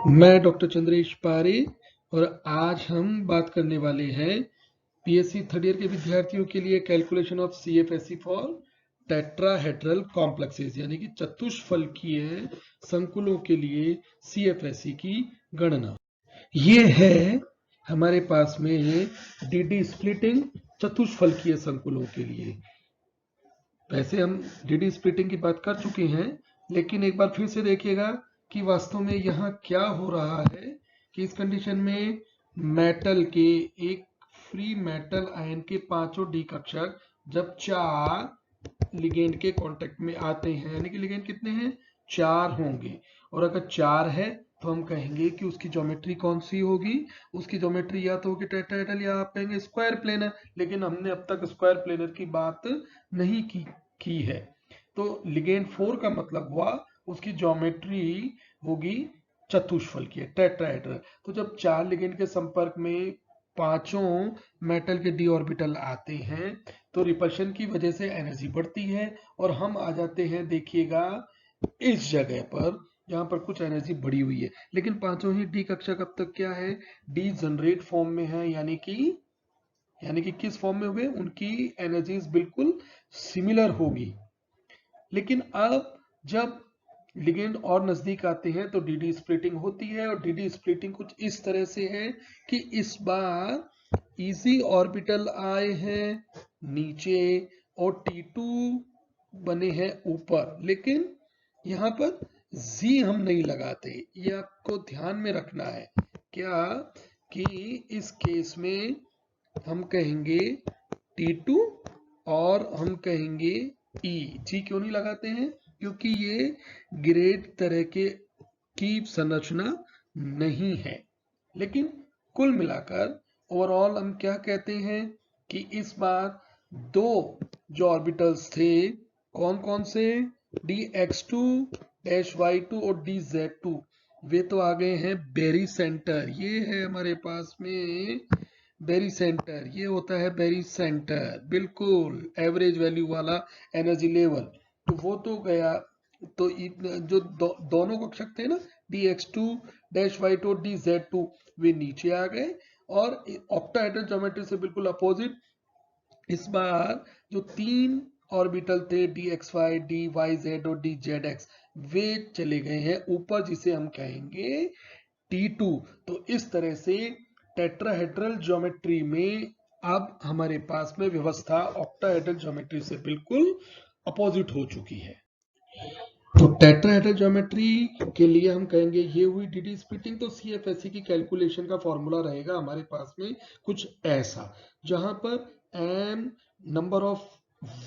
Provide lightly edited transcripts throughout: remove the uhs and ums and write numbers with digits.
मैं डॉक्टर चंद्रेश पारे और आज हम बात करने वाले हैं पीएससी थर्ड ईयर के विद्यार्थियों के लिए calculation of CFSE for tetrahedral complexes यानी कि चतुष्फलकीय संकुलों के लिए सीएफएससी की गणना। ये है हमारे पास में डीडी स्प्लिटिंग चतुष्फलकीय संकुलों के लिए। वैसे हम डीडी स्प्लिटिंग की बात कर चुके हैं, लेकिन एक बार फिर से देखिएगा कि वास्तव में यहाँ क्या हो रहा है कि इस कंडीशन में मेटल के एक फ्री मेटल आयन के पांचों डी कक्षक जब चार लिगेंड के कांटेक्ट में आते हैं, यानी कि लिगेंड कितने हैं, चार होंगे, और अगर चार है तो हम कहेंगे कि उसकी ज्योमेट्री कौन सी होगी, उसकी ज्योमेट्री या तो होगी टेट्राहेड्रल या आप कहेंगे स्क्वायर प्लेनर, लेकिन हमने अब तक स्क्वायर प्लेनर की बात नहीं की है। तो लिगेंड 4 का मतलब हुआ उसकी ज्योमेट्री होगी चतुष्फलकीय टेट्राहेड्रल। तो जब चार लिगेंड के संपर्क में पांचों मेटल के डी ऑर्बिटल आते हैं तो रिपल्शन की वजह से एनर्जी बढ़ती है और हम आ जाते हैं, देखिएगा इस जगह पर, यहाँ पर कुछ एनर्जी बढ़ी हुई है, लेकिन पांचों ही डी कक्षक अब तक क्या है, डी जनरेट फॉर्म में है, यानी कि किस फॉर्म में हुए, उनकी एनर्जीज बिल्कुल सिमिलर होगी। लेकिन अब जब लिगेंड और नजदीक आते हैं तो डीडी स्प्लिटिंग होती है, और डीडी स्प्लिटिंग कुछ इस तरह से है कि इस बार इजी ऑर्बिटल आए हैं नीचे और T2 बने हैं ऊपर, लेकिन यहाँ पर जी हम नहीं लगाते, ये आपको ध्यान में रखना है क्या कि इस केस में हम कहेंगे T2 और हम कहेंगे E। जी क्यों नहीं लगाते हैं, क्योंकि ये ग्रेड तरह की संरचना नहीं है। लेकिन कुल मिलाकर ओवरऑल हम क्या कहते हैं कि इस बार दो जो ऑर्बिटल्स थे, कौन कौन से, dx2 y2 और dz2, वे तो आ गए हैं बेरी सेंटर। ये है हमारे पास में बेरी सेंटर, ये होता है बेरी सेंटर, बिल्कुल एवरेज वैल्यू वाला एनर्जी लेवल। तो वो तो गया, तो जो दोनों कक्षक थे ना, dx2 y2 और dz2, वे नीचे आ गए, और ऑक्टाहेड्रल ज्योमेट्री से बिल्कुल अपोजिट इस बार जो तीन ऑर्बिटल थे dxy, dyz और dzx, वे चले गए हैं ऊपर, जिसे हम कहेंगे T2। तो इस तरह से टेट्राहेड्रल ज्योमेट्री में अब हमारे पास में व्यवस्था ऑक्टाहेड्रल ज्योमेट्री से बिल्कुल अपोजिट हो चुकी है। तो टेट्राहेड्रल ज्योमेट्री के लिए हम कहेंगे ये हुई डीडी स्प्लिटिंग। तो सीएफएससी की कैलकुलेशन का फॉर्मूला रहेगा हमारे पास में कुछ ऐसा, जहां पर एम नंबर ऑफ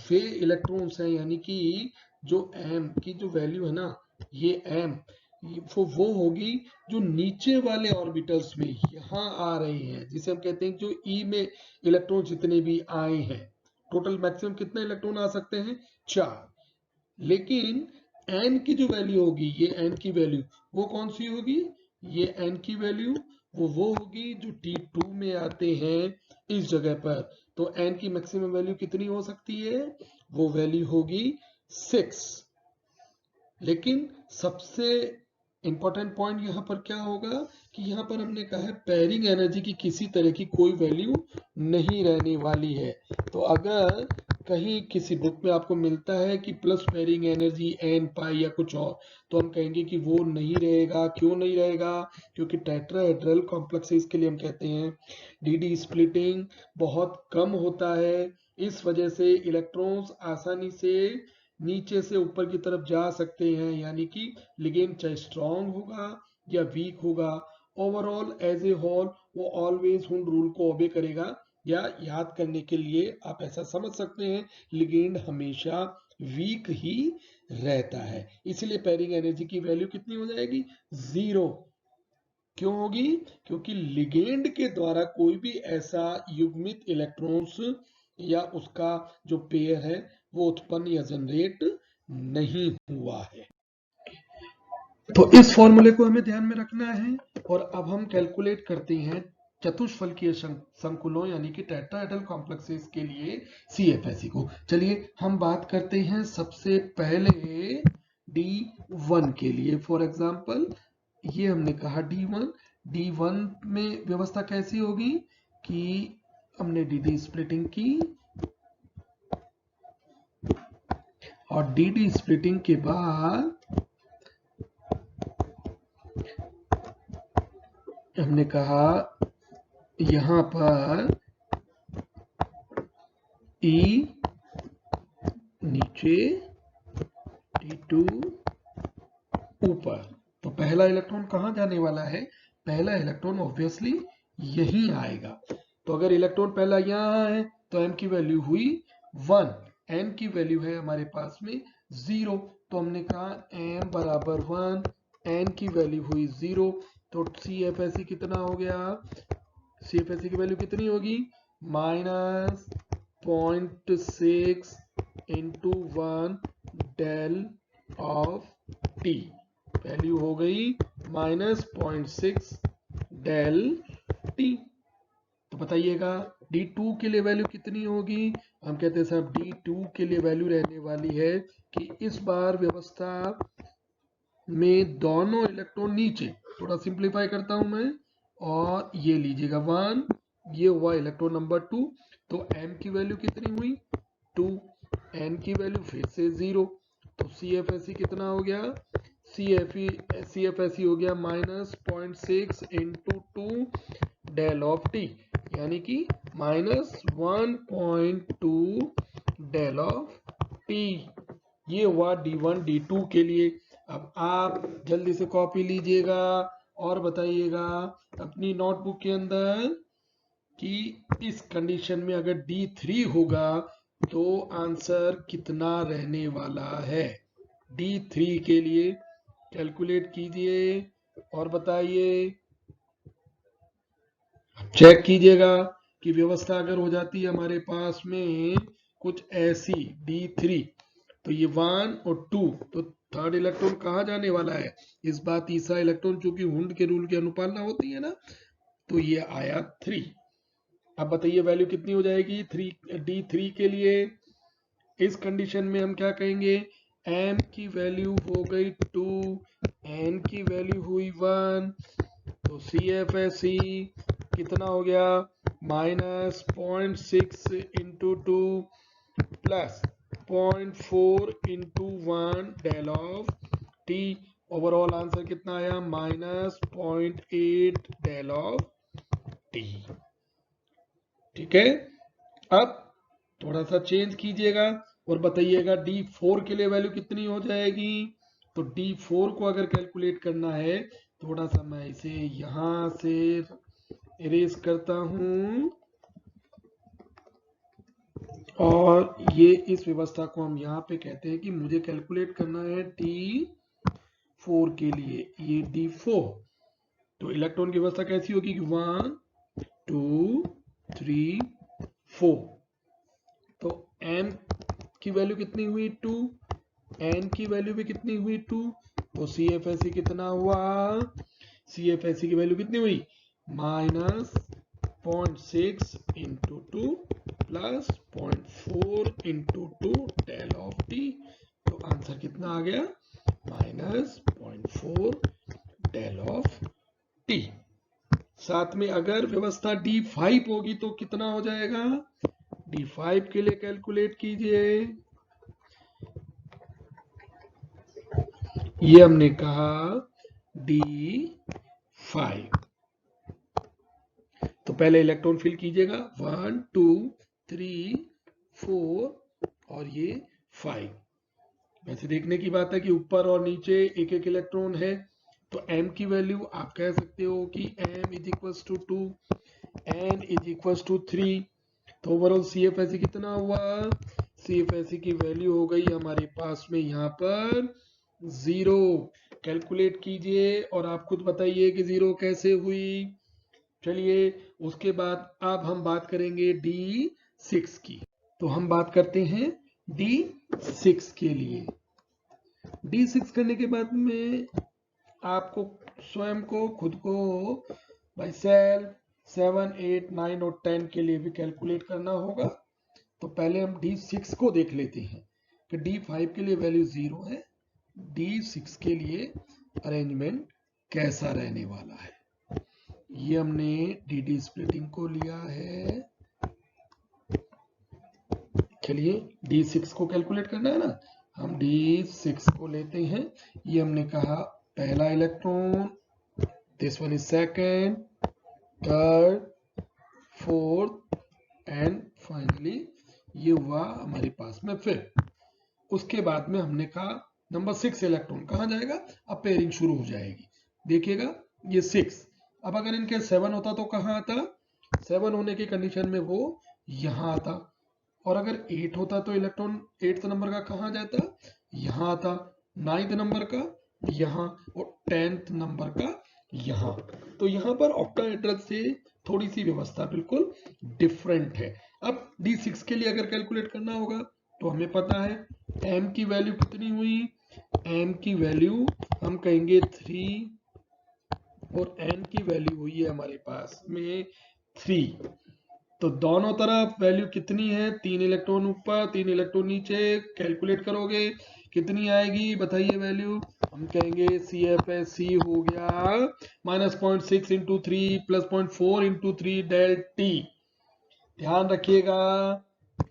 वे इलेक्ट्रॉन्स हैं, यानी कि जो एम की जो वैल्यू है ना, ये एम वो होगी जो नीचे वाले ऑर्बिटल्स में यहां आ रहे हैं, जिसे हम कहते हैं जो ई में इलेक्ट्रॉन जितने भी आए हैं, टोटल मैक्सिमम कितने इलेक्ट्रॉन आ सकते हैं, 4। लेकिन एन की जो वैल्यू होगी, ये एन की वैल्यू वो कौन सी होगी, ये एन की वैल्यू वो होगी जो T2 में आते हैं इस जगह पर। तो एन की मैक्सिमम वैल्यू कितनी हो सकती है, वो वैल्यू होगी 6। लेकिन सबसे इंपॉर्टेंट पॉइंट यहाँ पर क्या होगा कि यहाँ पर हमने कहा है पेयरिंग एनर्जी की किसी तरह की कोई वैल्यू नहीं रहने वाली है। तो अगर कहीं किसी बुक में आपको मिलता है कि प्लस पेयरिंग एनर्जी एन पाई या कुछ और, तो हम कहेंगे कि वो नहीं रहेगा। क्यों नहीं रहेगा, क्योंकि टेट्राहेड्रल कॉम्प्लेक्सेस के लिए हम कहते हैं डीडी स्प्लिटिंग बहुत कम होता है, इस वजह से इलेक्ट्रॉन्स आसानी से नीचे से ऊपर की तरफ जा सकते हैं, यानी कि लिगेंड चाहे स्ट्रॉन्ग होगा या वीक होगा, ओवरऑल एज ए होल वो ऑलवेज हुन रूल को ओबे करेगा। या याद करने के लिए आप ऐसा समझ सकते हैं, लिगेंड हमेशा वीक ही रहता है, इसलिए पेयरिंग एनर्जी की वैल्यू कितनी हो जाएगी, 0। क्यों होगी, क्योंकि लिगेंड के द्वारा कोई भी ऐसा युग्मित इलेक्ट्रॉन्स या उसका जो पेयर है वो उत्पन्न या जनरेट नहीं हुआ है। तो इस फॉर्मूले को हमें ध्यान में रखना है, और अब हम कैलकुलेट करते हैं चतुष्फलकीय संकुलों यानी कि टेट्राहेड्रल कॉम्प्लेक्सेस के लिए सीएफएससी को। चलिए हम बात करते हैं सबसे पहले D1 के लिए। फॉर एग्जांपल ये हमने कहा D1। D1 में व्यवस्था कैसी होगी कि हमने डी स्प्लिटिंग की और डी स्प्लिटिंग के बाद हमने कहा यहां पर E नीचे D2 ऊपर। तो पहला इलेक्ट्रॉन कहां जाने वाला है? पहला इलेक्ट्रॉन ऑब्वियसली यहीं आएगा। तो अगर इलेक्ट्रॉन पहला यहां है तो m की वैल्यू हुई 1, n की वैल्यू है हमारे पास में 0। तो हमने कहा m बराबर 1, n की वैल्यू हुई 0। तो CFSE कितना हो गया? CFSE की वैल्यू कितनी होगी? -0.6 into 1 del of T. Value हो गई -0.6 डेल टी। तो बताइएगा D2 के लिए वैल्यू कितनी होगी? हम कहते हैं साहब D2 के लिए वैल्यू रहने वाली है कि इस बार व्यवस्था में दोनों इलेक्ट्रॉन नीचे, थोड़ा सिंप्लीफाई करता हूं मैं, और ये लीजिएगा 1, ये हुआ इलेक्ट्रॉन नंबर 2। तो m की वैल्यू कितनी हुई? 2, n की वैल्यू फिर से 0। तो CFSE कितना हो गया? CFSE हो गया -0.6 इंटू 2 डेल ऑफ टी, यानी कि -1.2 डेल ऑफ टी। ये हुआ D1 D2 के लिए। अब आप जल्दी से कॉपी लीजिएगा और बताइएगा अपनी नोटबुक के अंदर कि इस कंडीशन में अगर D3 होगा तो आंसर कितना रहने वाला है। D3 के लिए कैलकुलेट कीजिए और बताइए, चेक कीजिएगा कि व्यवस्था अगर हो जाती है हमारे पास में कुछ ऐसी D3, तो ये 1 और 2, तो थर्ड इलेक्ट्रॉन कहाँ जाने वाला है? इस बार तीसरा इलेक्ट्रॉन चूंकि हुंड के रूल की अनुपालना होती है ना, तो ये आया 3। अब बताइए वैल्यू कितनी हो जाएगी D3 के लिए? इस कंडीशन में हम क्या कहेंगे? m की वैल्यू हो गई 2, n की वैल्यू हुई 1। तो CFSE कितना हो गया? -0.6 into 2 plus 0.4 into 1 del of T. Overall answer कितना आया? -0.8 डेल ऑफ टी। ठीक है, अब थोड़ा सा चेंज कीजिएगा और बताइएगा D4 के लिए वैल्यू कितनी हो जाएगी। तो D4 को अगर कैलकुलेट करना है, थोड़ा सा मैं इसे यहां से इरेज करता हूं और ये इस व्यवस्था को हम यहाँ पे कहते हैं कि मुझे कैलकुलेट करना है D4 के लिए, ये D4। तो इलेक्ट्रॉन की व्यवस्था कैसी होगी कि 1 2 3 4। तो m की वैल्यू कितनी हुई? 2, n की वैल्यू भी कितनी हुई? 2। तो CFSE कितना हुआ? CFSE की वैल्यू कितनी हुई? -0.6 into 2 plus 0.4 into 2 del of T. तो आंसर कितना आ गया? -0.4 डेल ऑफ टी। साथ में अगर व्यवस्था D5 होगी तो कितना हो जाएगा? D5 के लिए कैलकुलेट कीजिए। ये हमने कहा D5। तो पहले इलेक्ट्रॉन फिल कीजिएगा 1 2 3 4 और ये 5। वैसे देखने की बात है कि ऊपर और नीचे एक एक इलेक्ट्रॉन है, तो m की वैल्यू आप कह सकते हो कि m is equals to 2, n is equals to 3। तो ओवरऑल CFSE कितना हुआ? CFSE की वैल्यू हो गई हमारे पास में यहाँ पर 0। कैलकुलेट कीजिए और आप खुद बताइए कि 0 कैसे हुई। चलिए उसके बाद अब हम बात करेंगे D6 की। तो हम बात करते हैं D6 के लिए। D6 करने के बाद में आपको स्वयं को खुद को बाय सेल्फ 7 8 9 और 10 के लिए भी कैलकुलेट करना होगा। तो पहले हम D6 को देख लेते हैं कि D5 के लिए वैल्यू 0 है, D6 के लिए अरेंजमेंट कैसा रहने वाला है। ये हमने डी स्प्लिटिंग को लिया है। चलिए D6 को कैलकुलेट करना है ना, हम D6 को लेते हैं। ये हमने कहा पहला electron, this one is second, third, fourth and finally ये हुआ हमारे पास में फिफ्थ। उसके बाद में हमने कहा नंबर 6 इलेक्ट्रॉन कहाँ जाएगा, अब पेयरिंग शुरू हो जाएगी। देखिएगा ये 6, अब अगर इनके 7 होता तो कहाँ आता, 7 होने की कंडीशन में वो यहाँ आता, और अगर 8 होता तो इलेक्ट्रॉन 8th नंबर का कहाँ जाता, यहाँ आता, 9th नंबर का यहाँ, और 10th नंबर का यहाँ। तो यहाँ पर ऑक्टाहेड्रल से थोड़ी सी व्यवस्था बिल्कुल डिफरेंट है। अब D6 के लिए अगर कैलकुलेट करना होगा तो हमें पता है m की वैल्यू कितनी हुई, m की वैल्यू हम कहेंगे 3 और n की वैल्यू हुई है हमारे पास में 3। तो दोनों तरफ वैल्यू कितनी है, 3 इलेक्ट्रॉन ऊपर 3 इलेक्ट्रॉन नीचे, कैलकुलेट करोगे कितनी आएगी बताइए वैल्यू, हम कहेंगे CFSC हो गया -0.6 into 3 plus 0.4 into 3 del T। ध्यान रखिएगा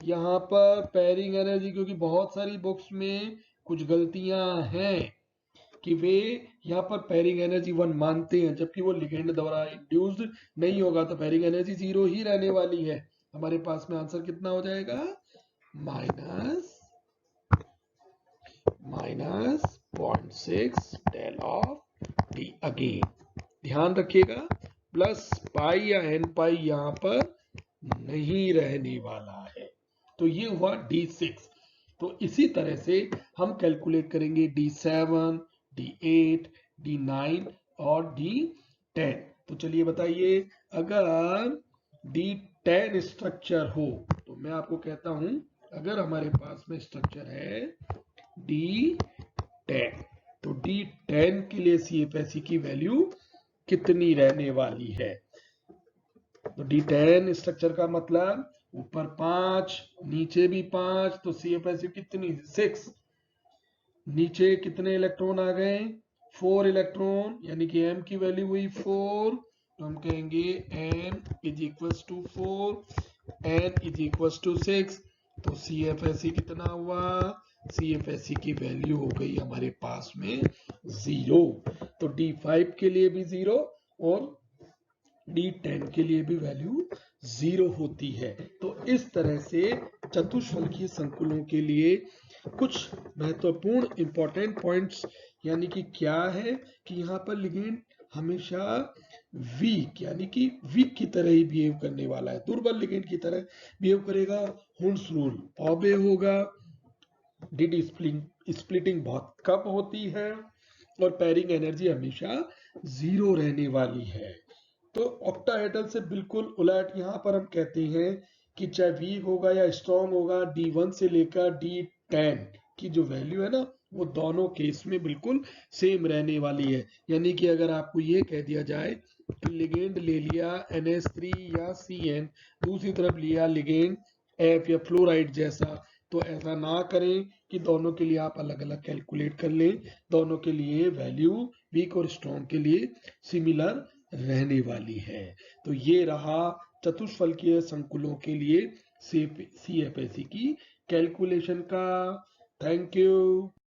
यहाँ पर पेयरिंग एनर्जी, क्योंकि बहुत सारी बुक्स में कुछ गलतियां हैं कि वे यहाँ पर पेयरिंग एनर्जी 1 मानते हैं, जबकि वो लिगेंड द्वारा इंड्यूस्ड नहीं होगा, तो पेयरिंग एनर्जी 0 ही रहने वाली है। हमारे पास में आंसर कितना हो जाएगा, minus 0.6 del of T. Again ध्यान रखिएगा प्लस पाई या एन पाई यहाँ पर नहीं रहने वाला है। तो ये हुआ D6। तो इसी तरह से हम कैलकुलेट करेंगे D7, D8, D9 और D10। तो चलिए बताइए, अगर D10 स्ट्रक्चर हो तो मैं आपको कहता हूं, अगर हमारे पास में स्ट्रक्चर है D10, तो D10 के लिए CFSE की वैल्यू कितनी रहने वाली है। तो D10 स्ट्रक्चर का मतलब ऊपर 5 नीचे भी 5, तो CFSE कितनी 6। नीचे कितने इलेक्ट्रॉन आ गए, 4 इलेक्ट्रॉन, यानी कि m की वैल्यू हुई 4। तो हम कहेंगे m is equals to 4, n is equals to 6। तो CFSE कितना हुआ, CFSE की वैल्यू हो गई हमारे पास में 0। तो D5 के लिए भी 0 और D10 के लिए भी वैल्यू 0 होती है। तो इस तरह से चतुष्फलकीय संकुलों के लिए कुछ महत्वपूर्ण इंपॉर्टेंट पॉइंट्स, यानी कि क्या है कि यहाँ पर लिगेंड हमेशा वीक, यानी कि वीक की तरह ही बिहेव करने वाला है, दुर्बल लिगेंड की तरह बिहेव करेगा। हुंस रूल ऑबे होगा, डी स्प्लिटिंग बहुत कम होती है, और पेयरिंग एनर्जी हमेशा 0 रहने वाली है। तो ऑक्टाहेड्रल से बिल्कुल उलट यहाँ पर हम कहते हैं कि चाहे वीक होगा या स्ट्रॉन्ग होगा, D1 से लेकर D10 की जो वैल्यू है ना, वो दोनों केस में बिल्कुल सेम रहने वाली है। यानी कि अगर आपको ये कह दिया जाए कि लिगेंड ले लिया NH3 या CN, दूसरी तरफ लिया लिगेंड F या फ्लोराइड जैसा, तो ऐसा ना करें कि दोनों के लिए आप अलग अलग कैलकुलेट कर लें। दोनों के लिए वैल्यू वीक और स्ट्रॉन्ग के लिए सिमिलर रहने वाली है। तो ये रहा चतुष्फलकीय संकुलों के लिए CFSE की कैलकुलेशन का। Thank you.